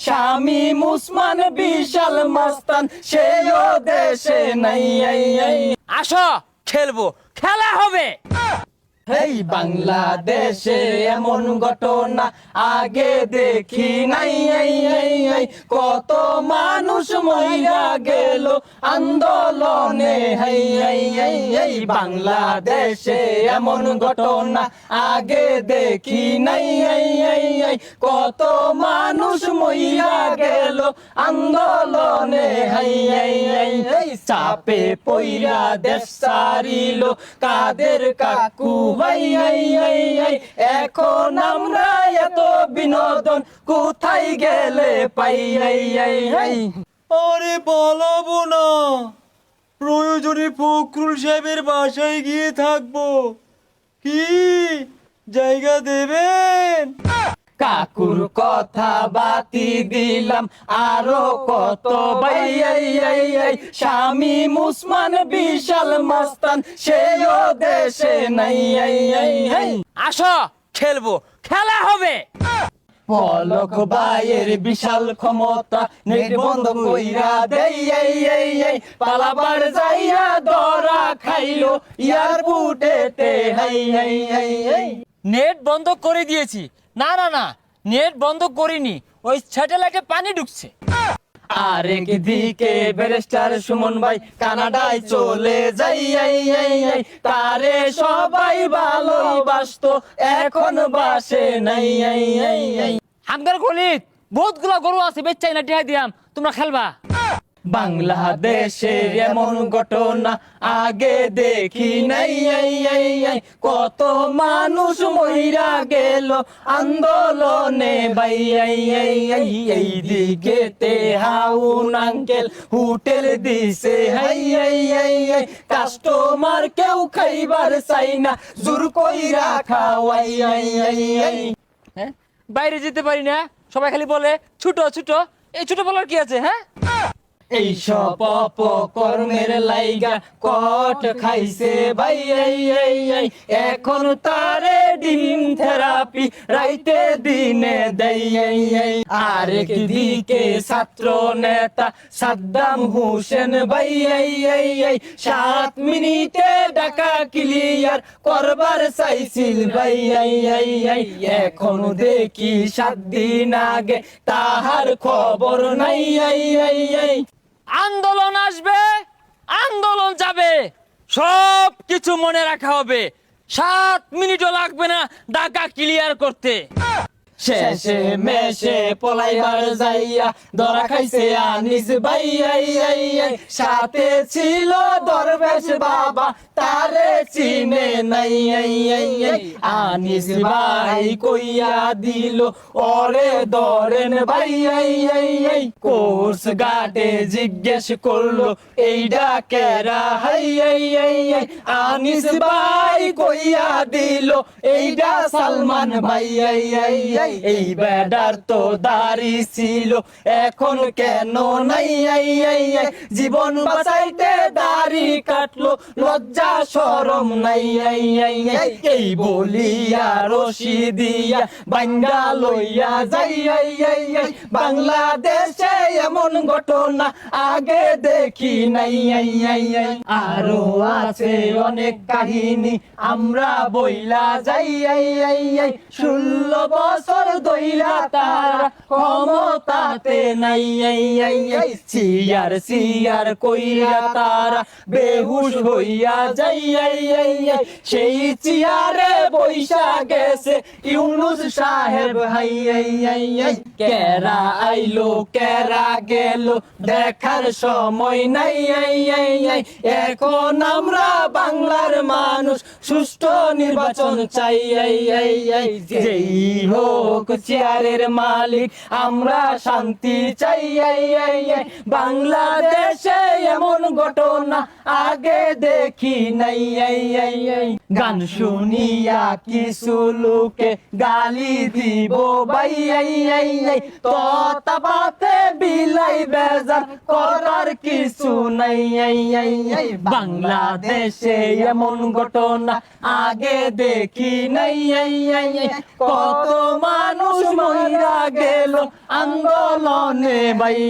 শামীম উসমান বিশাল মাস্তান সেও দেশে নাই। আসো খেলবো, খেলা হবে। এই বাংলাদেশে এমন ঘটনা আগে দেখি নাই। কত মানুষ মইরা গেল আন্দোলনে। এই বাংলাদেশে এমন ঘটনা আগে দেখি নাই। কত মানুষ মইরা গেল আন্দোলনে। চাপে পইরা দেশ সারিল কাদের কাকু। এখন আমরা এত বিনোদন কোথায় গেলে পাই। আরে পালাবো না, প্রয়োজনে ফখরুল সাহেবের বাসায় গিয়ে থাকবো। কি জায়গা দেবেন? কাকুর কথা বাতি দিলাম আরো কত ভাই। শামীম উসমান বিশাল মাস্তান সেও দেশে নাই। আসো খেলবো, খেলা হবে। পলক ভাইয়ের বিশাল ক্ষমতা নির্বন্ধ কইরা দেই। পালাবার যাইয়া ধরা খাইলো এয়ারপোর্টেতে। নেট বন্ধ করে দিয়েছি। না না না, নেট বন্ধ করিনি, ওই স্যাটেলাইটে পানি ঢুকছে। আরেক দিকে ব্যারিস্টার সুমন ভাই কানাডায় চলে যাই। তারে সবাই ভালোবাসতো এখন বাসে নাই। হামগার গলিত বহুতগুলা গরু আছে, বেচাই না টিহা দিয়াম, তোমরা খেলবা। বাংলাদেশে এমন ঘটনা আগে দেখি নাই। কত মানুষ মইরা গেল আন্দোলনে ভাই। এই দিকে তে হাউন আঙ্কেল হোটেল দিছে। কাস্টমার কেউ খাইবার চাই না, জোর কইরা খাওয়াই। হ্যাঁ, বাইরে যেতে পারি না, সবাই খালি বলে ছুটো ছুটো। এই ছোট বলার কি আছে? হ্যাঁ, এই সব অপকর্মের লাইগা কট খাইছে ভাই। এখন তারে দিন থেরাপি রাইতে দিনে দেই। আরেক দিকে ছাত্র নেতা সাদ্দাম হোসেন ভাই 7 মিনিটে ঢাকা ক্লিয়ার করবার চাইছিল ভাই। এখন দেখি 7 দিন আগে তাহার খবর নাই। আন্দোলন আসবে, আন্দোলন যাবে, সব কিছু মনে রাখা হবে। 7 মিনিটও লাগবে না ঢাকা ক্লিয়ার করতে। শেষে মেশে পলাইবার যাইয়া ধরা খাইছে আনিস ভাই। সাথে ছিল দরবেশ বাবা, তারে চিনে নাই। আনিস ভাই কইয়া দিল ওরে ধরেন ভাই। কোর্স গাটে জিজ্ঞেস করলো এইডা কেরা। আনিস ভাই কইয়া দিল এইডা সালমান ভাই। এই বেডার তো দাড়ি ছিল এখন কেন নাই। জীবন বাঁচাইতে দাড়ি কাটলো, লজ্জা শরম নাই। এই বলিয়া রশি দিয়া বাঙ্গা লইয়া যাই। বাংলাদেশে এমন ঘটনা আগে দেখি নাই। আরো আছে অনেক কাহিনী আমরা বইলা যাই। 16 বছর দইরা তারা ক্ষমতাতে নাই। সিয়ার কইরা তারা বেহুশ হইয়া যাই। সেই চেয়ারে বৈশা গেছে ইউনুস সাহেব হাই। কেরা আইলো কেরা গেল দেখার সময় নাই। এখন আমরা বাংলার মানুষ সুষ্ঠু নির্বাচন চাই। যেই হোক চেয়ারের মালিক আমরা শান্তি চাই। বাংলাদেশে এমন ঘটনা আগে দেখি নাই। গান শুনিয়া কিছু লোকে গালি দিব ভাই। ততাবাতে বিলাই বেজার করার কিছু নাই। বাংলাদেশে এমন ঘটনা আগে দেখি নাই। কত মানুষ মইরা গেল আন্দোলনে ভাই